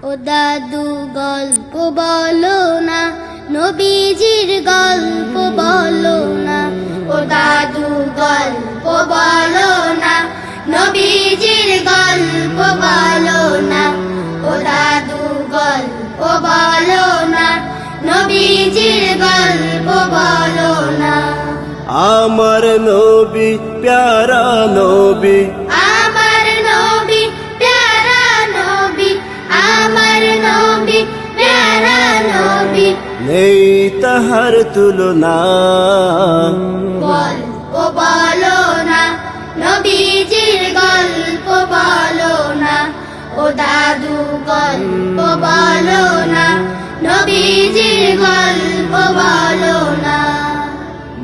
ও দাদু গল্প বলো না, নবীজির গল্প বলো না। ও দাদু গল্প বলো না, নবীজির গল্প বলো না। ও দাদু গল্প বলো না, নবীজির গল্প বলো না। আমার নবী প্যারা নবী, আমার নবী প্যারা নবী, আমার নবী প্যারা নবী। নেই তাহার তুলনা। গল্প বলো না, নবীজির গল্প বলো না। ও দাদু গল্প বলো না, নবীজির গল্প বলো না।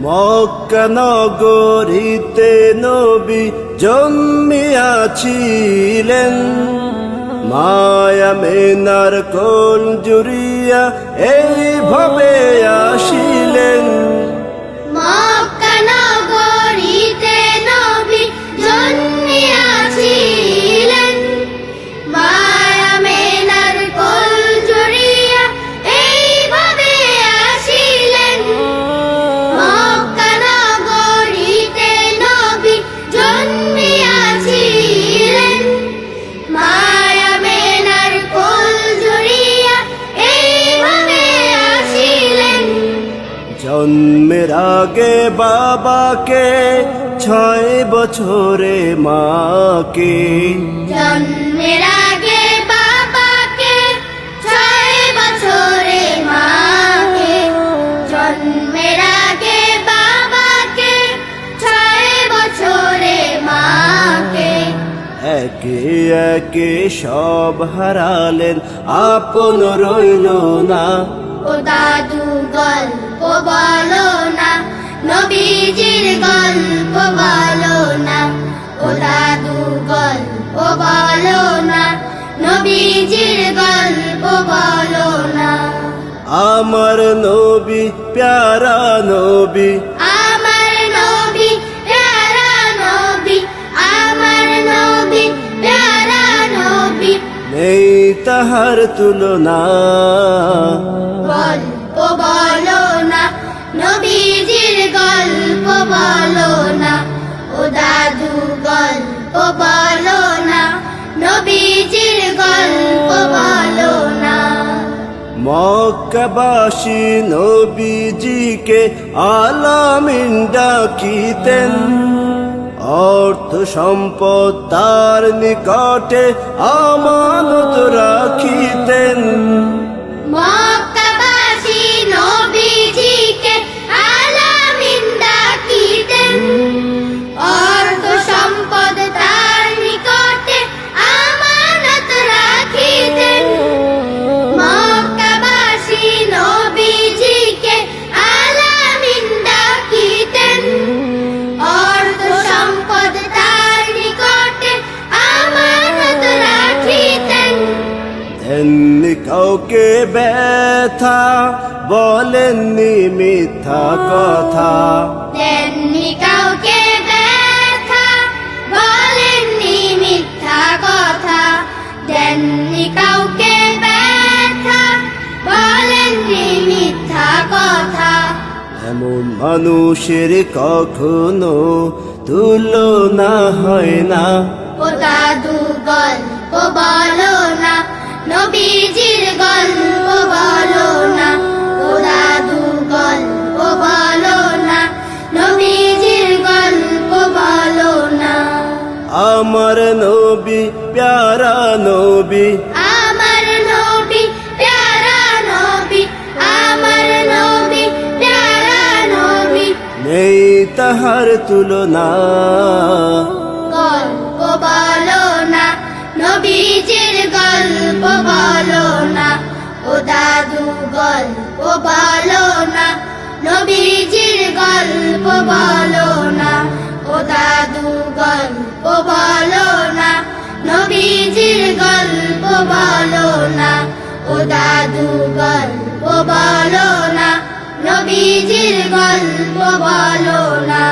মক্কা নগরীতে নবী জন্মিয়াছিলেন, মায়া মেনার কোল জুড়িয়া এইভাবে আসিলেন। মক্কা নগরীতে নবী জন্মিয়াছিলেন, মায়া মেনার কোল জুড়িয়া এইভাবে আসিলেন। মক্কা নগরীতে নবী জন্মিয়াছিলেন, মায়া মেনার কোল জুড়িয়া এইভাবে আসিলেন। জন্মের আগে বাবাকে, 6 বছরে মাকে। জন্মের আগে বাবাকে, 6 বছরে মাকে। জন্মের আগে বাবাকে, 6 বছরে মাকে। একে একে সব হারালেন, আপন রইল না। ও দাদু গল্প বলো না, নবীজির গল্প বলো না। ও দাদু গল্প বলো না, নবীজির গল্প বলো না। আমার নবী প্যারা নবী, আমার নবী প্যারা নবী, আমার নবী প্যারা নবী। নেই তাহার তুলনা। গল্প বলো না, নবীজির গল্প বলো না। ও দাদু গল্প বলো না, নবীজির গল্প বলো না। মক্কাবাসী নবীজিকে আলামিন ডাকিতেন, অর্থ সম্পদ তার নিকটে আমানত রাখিতেন। মক্কাবাসী নবীজিকে আলামিন ডাকিতেন, অর্থ সম্পদ তার নিকটে আমানত রাখিতেন। মক্কাবাসী নবীজিকে আলামিন ডাকিতেন, অর্থ সম্পদ তার নিকটে আমানত রাখিতেন। দেননি কাউকে ব্যথা, বলেননি মিথ্যা কথা। দেননি কাউকে ব্যথা, বলেননি মিথ্যা কথা। দেননি কাউকে ব্যথা, বলেননি মিথ্যা কথা। এমন মানুষের কখনো তুলনা হয় না। ও দাদু গল্প বলো না, নবীজির গল্প বলো না। ও দাদু গল্প বলো না, নবীজির গল্প বলো না। আমার নবী প্যারা নবী, আমার নবী প্যারা নবী, আমার নবী প্যারা নবী। নেই তাহার তুলনা। গল্প বলো না, নবীজির গল্প বলো না। ও দাদু গল্প বলো না, নবীজির গল্প বলো না। ও দাদু গল্প বলো না, নবীজির গল্প বলো না। ও দাদু গল্প বলো না, নবীজির গল্প বলো না।